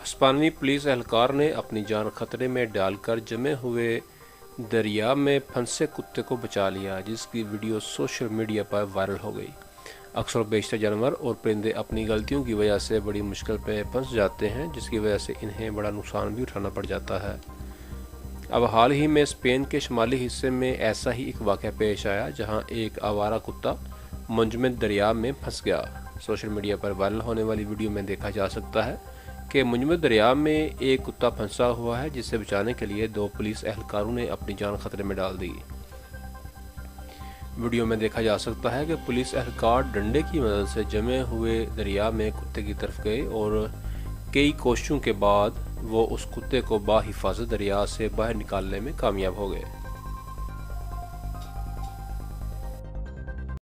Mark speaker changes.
Speaker 1: ہسپانوی پولیس اہلکار نے اپنی جان خطرے میں ڈال کر جمے ہوئے دریا میں پھنسے کتے کو بچا لیا، جس کی ویڈیو سوشل میڈیا پر وائرل ہو گئی۔ اکثر و بیشتر جانور اور پرندے اپنی غلطیوں کی وجہ سے بڑی مشکل میں پھنس جاتے ہیں، جس کی وجہ سے انہیں بڑا نقصان بھی اٹھانا پڑ جاتا ہے۔ اب حال ہی میں اسپین کے شمالی حصے میں ایسا ہی ایک واقعہ پیش آیا، جہاں ایک آوارہ کتا منجمد دریا میں پھنس گیا۔ سوشل میڈیا پر وائرل ہونے والی ویڈیو میں دیکھا جا سکتا ہے کہ منجمد دریا میں ایک کتا پھنسا ہوا ہے، جسے بچانے کے لیے 2 پولیس اہلکاروں نے اپنی جان خطرے میں ڈال دی۔ ویڈیو میں دیکھا جا سکتا ہے کہ پولیس اہلکار ڈنڈے کی مدد سے جمے ہوئے دریا میں کتے کی طرف گئے اور کئی کوششوں کے بعد وہ اس کتے کو بحفاظت دریا سے باہر نکالنے میں کامیاب ہو گئے۔